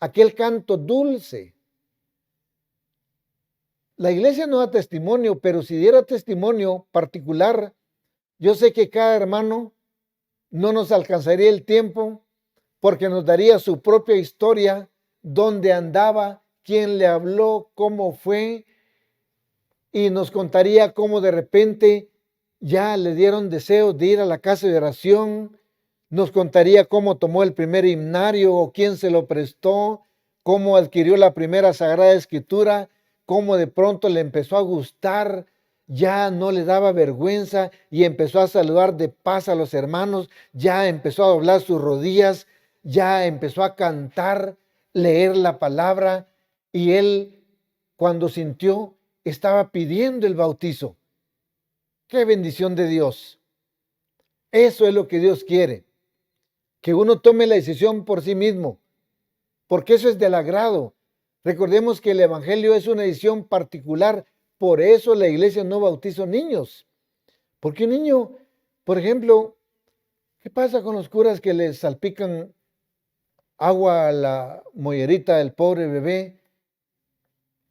aquel canto dulce. La iglesia no da testimonio, pero si diera testimonio particular, yo sé que cada hermano no nos alcanzaría el tiempo porque nos daría su propia historia, dónde andaba, quién le habló, cómo fue, y nos contaría cómo de repente ya le dieron deseos de ir a la casa de oración, nos contaría cómo tomó el primer himnario o quién se lo prestó, cómo adquirió la primera Sagrada Escritura, cómo de pronto le empezó a gustar, ya no le daba vergüenza y empezó a saludar de paz a los hermanos, ya empezó a doblar sus rodillas, ya empezó a cantar, leer la palabra, y él, cuando sintió, estaba pidiendo el bautizo. ¡Qué bendición de Dios! Eso es lo que Dios quiere, que uno tome la decisión por sí mismo, porque eso es del agrado. Recordemos que el Evangelio es una decisión particular, por eso la iglesia no bautiza niños. Porque un niño, por ejemplo, ¿qué pasa con los curas que les salpican agua a la mollerita del pobre bebé?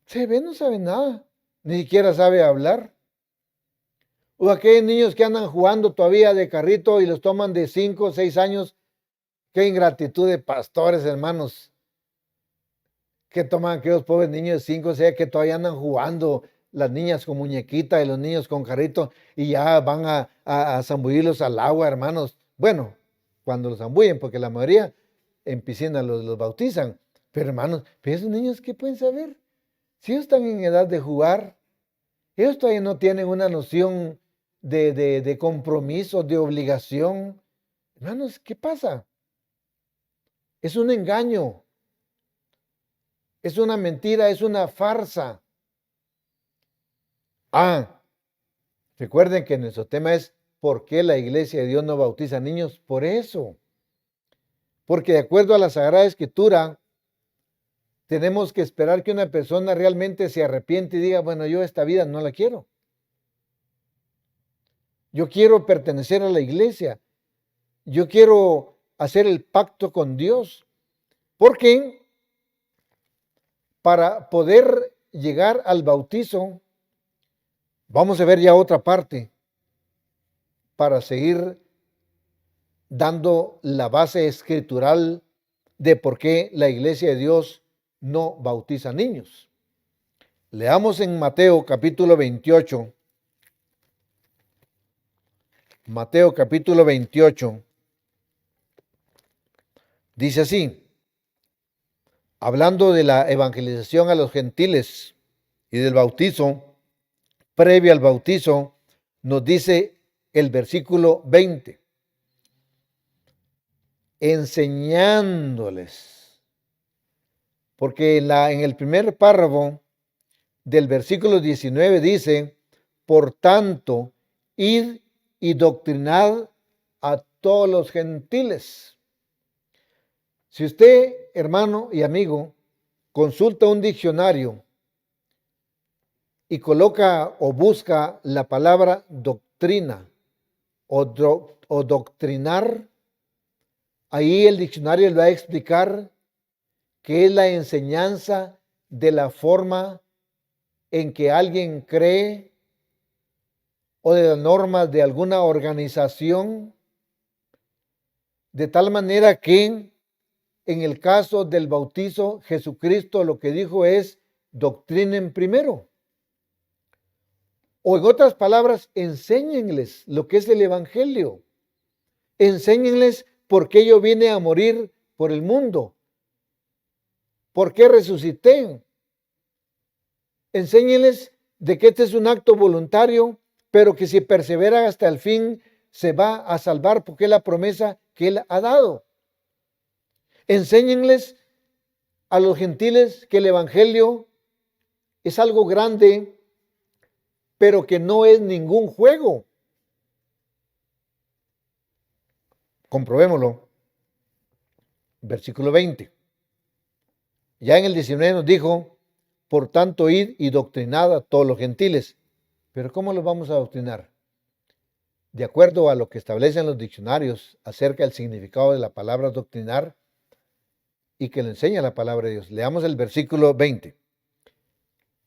Se ve, no sabe nada, ni siquiera sabe hablar. O aquellos niños que andan jugando todavía de carrito y los toman de 5 o 6 años. Qué ingratitud de pastores, hermanos, que toman aquellos pobres niños de 5 o 6 que todavía andan jugando, las niñas con muñequita y los niños con carrito, y ya van a zambullirlos al agua, hermanos. Bueno, cuando los zambullen, porque la mayoría en piscina los bautizan. Pero hermanos, ¿pero esos niños qué pueden saber? Si ellos están en edad de jugar, ellos todavía no tienen una noción de compromiso, de obligación. Hermanos, ¿qué pasa? Es un engaño, es una mentira, es una farsa. Recuerden que nuestro tema es ¿por qué la iglesia de Dios no bautiza niños? Por eso. Porque de acuerdo a la Sagrada Escritura, tenemos que esperar que una persona realmente se arrepiente y diga, bueno, yo esta vida no la quiero. Yo quiero pertenecer a la iglesia. Yo quiero hacer el pacto con Dios. Porque para poder llegar al bautizo, vamos a ver ya otra parte para seguir dando la base escritural de por qué la iglesia de Dios no bautiza niños. Leamos en Mateo capítulo 28. Mateo capítulo 28. Dice así, hablando de la evangelización a los gentiles y del bautizo, previo al bautizo, nos dice el versículo 20. Enseñándoles. Porque en el primer párrafo del versículo 19 dice, por tanto, id y doctrinad a todos los gentiles. Si usted, hermano y amigo, consulta un diccionario y coloca o busca la palabra doctrina o doctrinar, ahí el diccionario le va a explicar que es la enseñanza de la forma en que alguien cree o de las normas de alguna organización, de tal manera que en el caso del bautizo, Jesucristo lo que dijo es, doctrinen primero. O en otras palabras, enséñenles lo que es el Evangelio. Enséñenles por qué yo vine a morir por el mundo. ¿Por qué resucité? Enséñenles de que este es un acto voluntario, pero que si perseveran hasta el fin, se va a salvar porque es la promesa que Él ha dado. Enséñenles a los gentiles que el Evangelio es algo grande, pero que no es ningún juego. Comprobémoslo. versículo 20. Ya en el 19 nos dijo, por tanto, id y doctrinad a todos los gentiles. Pero ¿cómo los vamos a doctrinar? De acuerdo a lo que establecen los diccionarios acerca del significado de la palabra doctrinar y que le enseña la palabra de Dios. Leamos el versículo 20.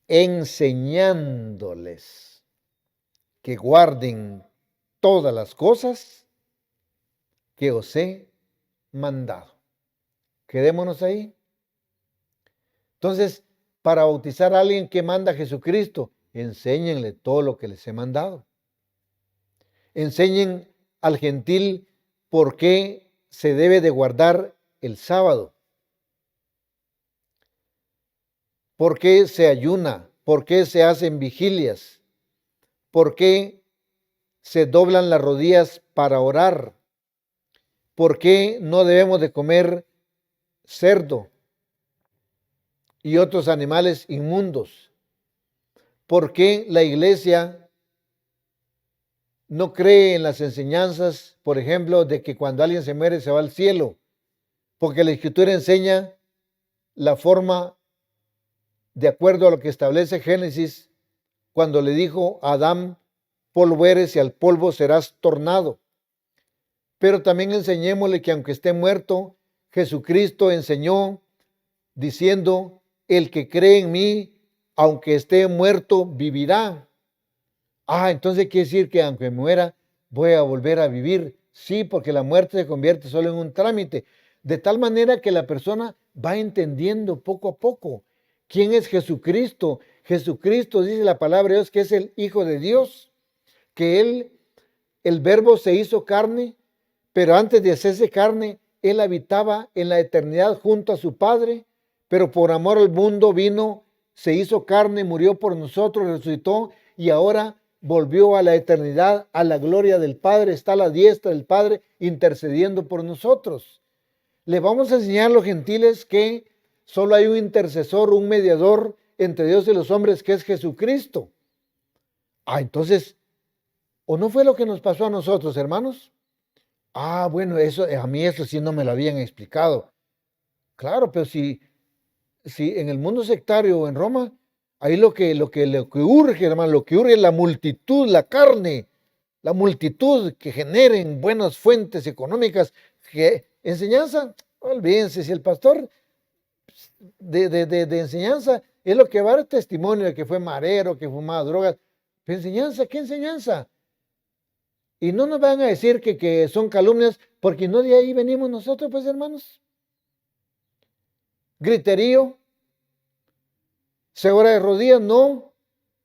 Enseñándoles que guarden todas las cosas que os he mandado. Quedémonos ahí. Entonces, para bautizar a alguien que manda a Jesucristo, enséñenle todo lo que les he mandado. Enseñen al gentil por qué se debe de guardar el sábado. ¿Por qué se ayuna? ¿Por qué se hacen vigilias? ¿Por qué se doblan las rodillas para orar? ¿Por qué no debemos de comer cerdo y otros animales inmundos? ¿Por qué la iglesia no cree en las enseñanzas, por ejemplo, de que cuando alguien se muere se va al cielo? Porque la Escritura enseña la forma de acuerdo a lo que establece Génesis, cuando le dijo a Adán, polvo eres y al polvo serás tornado. Pero también enseñémosle que aunque esté muerto, Jesucristo enseñó diciendo, el que cree en mí, aunque esté muerto, vivirá. Entonces quiere decir que aunque muera, voy a volver a vivir. Sí, porque la muerte se convierte solo en un trámite. De tal manera que la persona va entendiendo poco a poco quién es Jesucristo. Jesucristo, dice la palabra de Dios, que es el Hijo de Dios, que Él, el Verbo se hizo carne, pero antes de hacerse carne, Él habitaba en la eternidad junto a su Padre, pero por amor al mundo vino, se hizo carne, murió por nosotros, resucitó y ahora volvió a la eternidad, a la gloria del Padre, está a la diestra del Padre intercediendo por nosotros. Le vamos a enseñar a los gentiles que solo hay un intercesor, un mediador entre Dios y los hombres, que es Jesucristo. Entonces, ¿o no fue lo que nos pasó a nosotros, hermanos? Bueno, eso, a mí eso sí no me lo habían explicado. Claro, pero si en el mundo sectario en Roma, ahí lo que urge, hermano, lo que urge es la multitud, la carne, la multitud que generen buenas fuentes económicas. Enseñanza, olvídense, si el pastor de enseñanza es lo que va a dar testimonio de que fue marero, que fumaba drogas. ¿Pero enseñanza? ¿Qué enseñanza? Y no nos van a decir que son calumnias, porque no de ahí venimos nosotros, pues, hermanos. Griterío, segura de rodillas, no.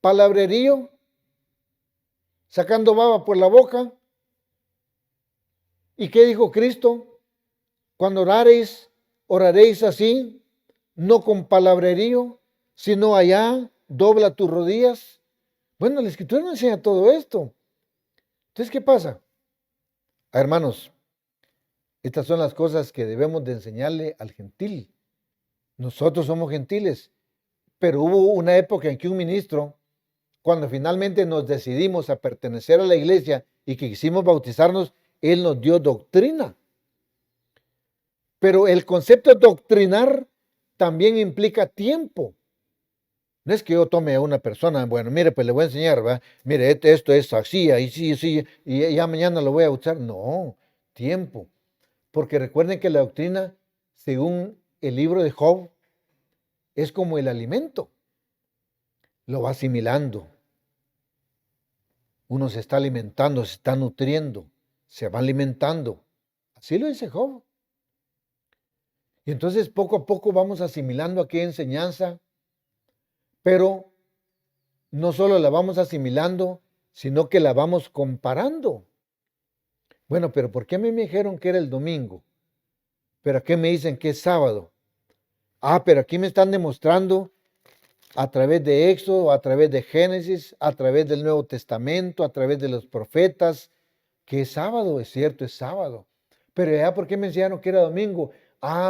Palabrerío, sacando baba por la boca. ¿Y qué dijo Cristo? Cuando oraréis así, no con palabrerío, sino allá, dobla tus rodillas. Bueno, la Escritura no enseña todo esto. Entonces, ¿qué pasa? Hermanos, estas son las cosas que debemos de enseñarle al gentil. Nosotros somos gentiles, pero hubo una época en que un ministro, cuando finalmente nos decidimos a pertenecer a la iglesia y que quisimos bautizarnos, él nos dio doctrina. Pero el concepto de doctrinar también implica tiempo. No es que yo tome a una persona, bueno, mire, pues le voy a enseñar, ¿va? Mire, esto es así, ahí sí, y ya mañana lo voy a usar. No, tiempo. Porque recuerden que la doctrina, según el libro de Job, es como el alimento. Lo va asimilando. Uno se está alimentando, se está nutriendo, se va alimentando. Así lo dice Job. Y entonces poco a poco vamos asimilando aquella enseñanza, pero no solo la vamos asimilando, sino que la vamos comparando. Bueno, pero ¿por qué a mí me dijeron que era el domingo? ¿Pero a qué me dicen que es sábado? Pero aquí me están demostrando a través de Éxodo, a través de Génesis, a través del Nuevo Testamento, a través de los profetas, que es sábado, es cierto, es sábado. Pero ya, ¿por qué me enseñaron que era domingo?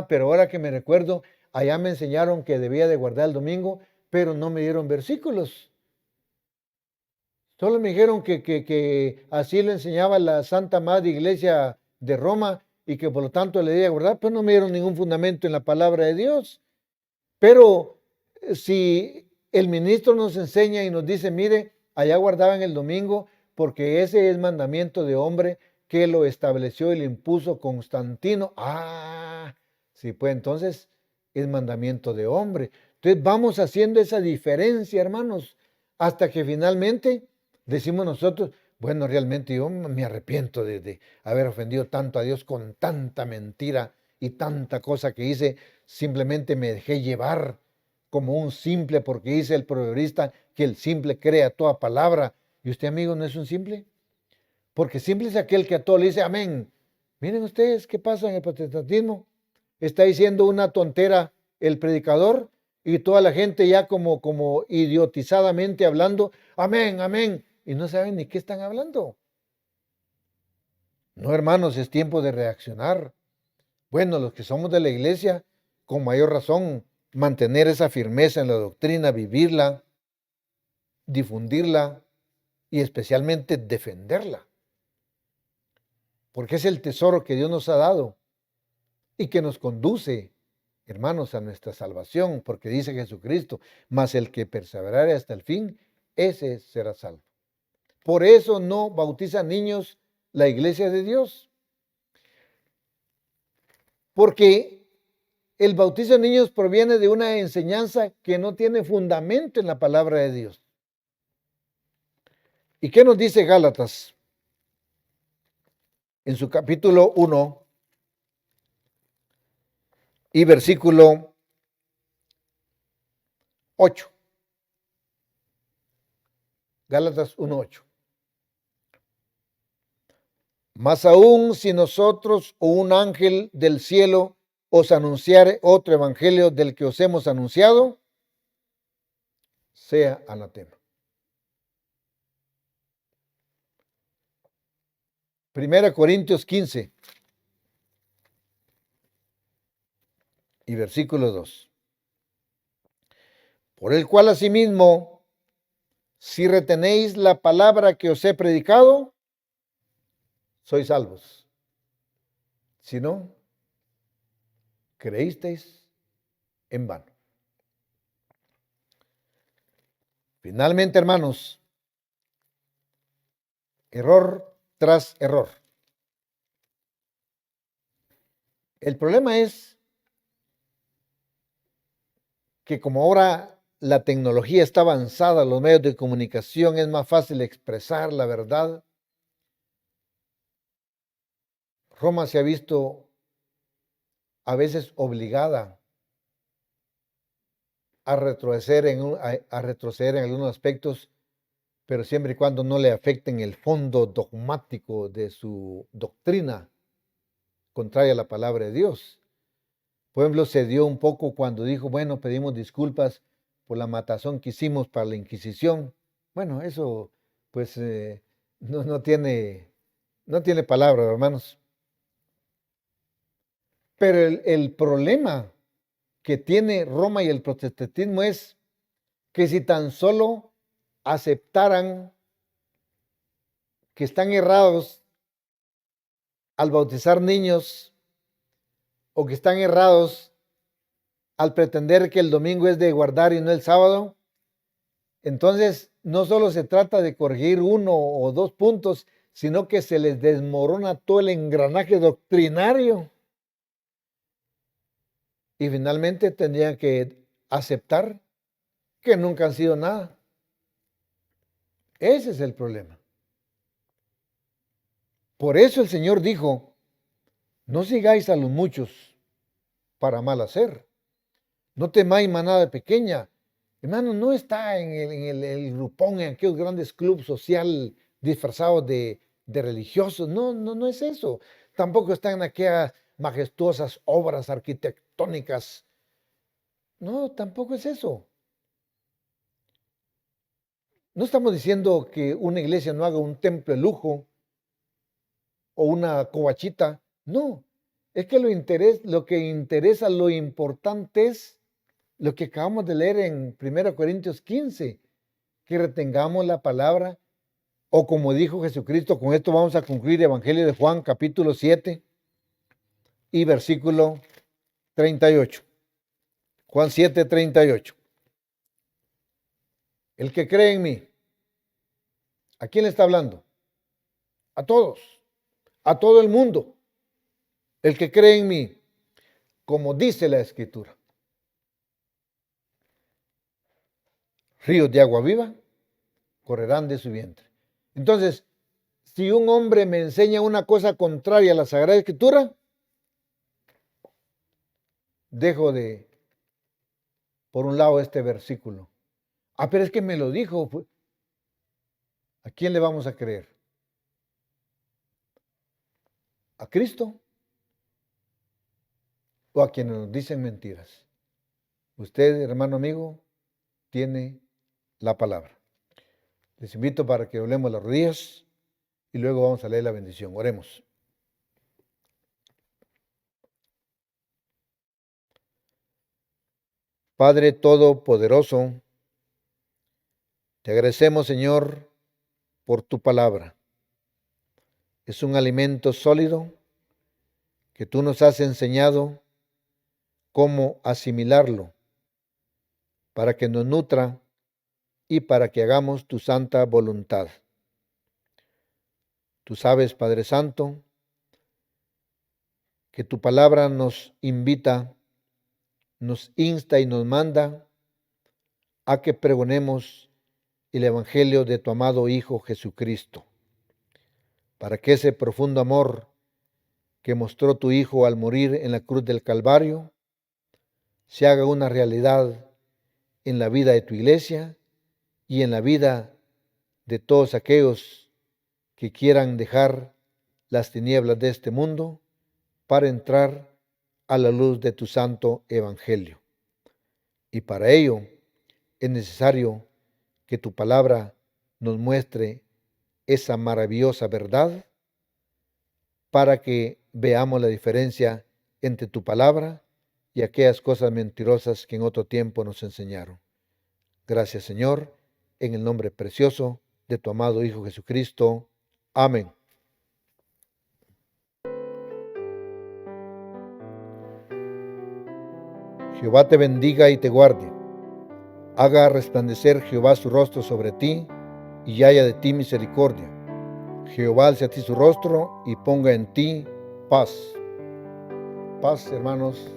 Pero ahora que me recuerdo, allá me enseñaron que debía de guardar el domingo, pero no me dieron versículos. Solo me dijeron que así lo enseñaba la Santa Madre Iglesia de Roma y que por lo tanto le debía guardar, pues no me dieron ningún fundamento en la palabra de Dios. Pero si el ministro nos enseña y nos dice, mire, allá guardaban el domingo porque ese es mandamiento de hombre que lo estableció y lo impuso Constantino. Ah, sí, pues entonces es mandamiento de hombre. Entonces vamos haciendo esa diferencia, hermanos, hasta que finalmente decimos nosotros, bueno, realmente yo me arrepiento de haber ofendido tanto a Dios con tanta mentira y tanta cosa que hice. Simplemente me dejé llevar como un simple, porque dice el proverbista que el simple cree a toda palabra. ¿Y usted, amigo, no es un simple? Porque simple es aquel que a todo le dice amén. Miren ustedes qué pasa en el protestantismo. Está diciendo una tontera el predicador y toda la gente ya como idiotizadamente hablando, amén, amén, y no saben ni qué están hablando. No, hermanos, es tiempo de reaccionar. Bueno, los que somos de la iglesia, con mayor razón, mantener esa firmeza en la doctrina, vivirla, difundirla y especialmente defenderla. Porque es el tesoro que Dios nos ha dado y que nos conduce, hermanos, a nuestra salvación, porque dice Jesucristo, mas el que perseverare hasta el fin, ese será salvo. Por eso no bautiza niños la iglesia de Dios. Porque el bautizo de niños proviene de una enseñanza que no tiene fundamento en la palabra de Dios. ¿Y qué nos dice Gálatas? En su capítulo 1 y versículo 8. Gálatas 1:8. Más aún si nosotros o un ángel del cielo os anunciare otro evangelio del que os hemos anunciado, sea anatema. Primera Corintios 15 y versículo 2. Por el cual asimismo, si retenéis la palabra que os he predicado, sois salvos. Si no, creísteis en vano. Finalmente, hermanos, error tras error. El problema es que como ahora la tecnología está avanzada, los medios de comunicación, es más fácil expresar la verdad. Roma se ha visto a veces obligada a retroceder en algunos aspectos, pero siempre y cuando no le afecten el fondo dogmático de su doctrina contraria a la palabra de Dios. Por ejemplo, se dio un poco cuando dijo, bueno, pedimos disculpas por la matazón que hicimos para la Inquisición. Bueno, eso pues no tiene palabra, hermanos. Pero el problema que tiene Roma y el protestantismo es que si tan solo aceptaran que están errados al bautizar niños o que están errados al pretender que el domingo es de guardar y no el sábado, entonces no solo se trata de corregir uno o dos puntos, sino que se les desmorona todo el engranaje doctrinario. Y finalmente tendrían que aceptar que nunca han sido nada. Ese es el problema. Por eso el Señor dijo, no sigáis a los muchos para mal hacer. No temáis manada pequeña. Hermano, no está en el grupón, en aquellos grandes clubes social disfrazados de religiosos. No es eso. Tampoco está en aquellas majestuosas obras arquitectónicas. No, tampoco es eso. No estamos diciendo que una iglesia no haga un templo de lujo o una covachita. No, es que lo que interesa, lo importante es lo que acabamos de leer en 1 Corintios 15, que retengamos la palabra, o como dijo Jesucristo, con esto vamos a concluir Evangelio de Juan, capítulo 7, y versículo 38. Juan 7, 38. El que cree en mí, ¿a quién le está hablando? A todos, a todo el mundo. El que cree en mí, como dice la Escritura, ríos de agua viva correrán de su vientre. Entonces, si un hombre me enseña una cosa contraria a la Sagrada Escritura, dejo de, por un lado, este versículo. Pero es que me lo dijo. ¿A quién le vamos a creer? ¿A Cristo? ¿O a quienes nos dicen mentiras? Usted, hermano amigo, tiene la palabra. Les invito para que doblemos las rodillas y luego vamos a leer la bendición. Oremos. Padre Todopoderoso, te agradecemos, Señor, por tu palabra. Es un alimento sólido que tú nos has enseñado cómo asimilarlo para que nos nutra y para que hagamos tu santa voluntad. Tú sabes, Padre Santo, que tu palabra nos invita, nos insta y nos manda a que pregonemos el Evangelio de tu amado Hijo Jesucristo, para que ese profundo amor que mostró tu Hijo al morir en la cruz del Calvario se haga una realidad en la vida de tu iglesia y en la vida de todos aquellos que quieran dejar las tinieblas de este mundo para entrar a la luz de tu santo evangelio. Y para ello es necesario que tu palabra nos muestre esa maravillosa verdad para que veamos la diferencia entre tu palabra y aquellas cosas mentirosas que en otro tiempo nos enseñaron. Gracias, Señor, en el nombre precioso de tu amado Hijo Jesucristo. Amén. Jehová te bendiga y te guarde. Haga resplandecer Jehová su rostro sobre ti y haya de ti misericordia. Jehová alce a ti su rostro y ponga en ti paz. Paz, hermanos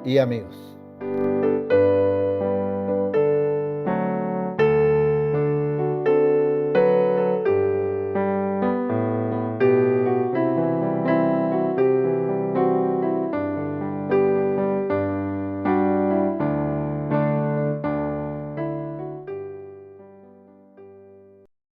y amigos.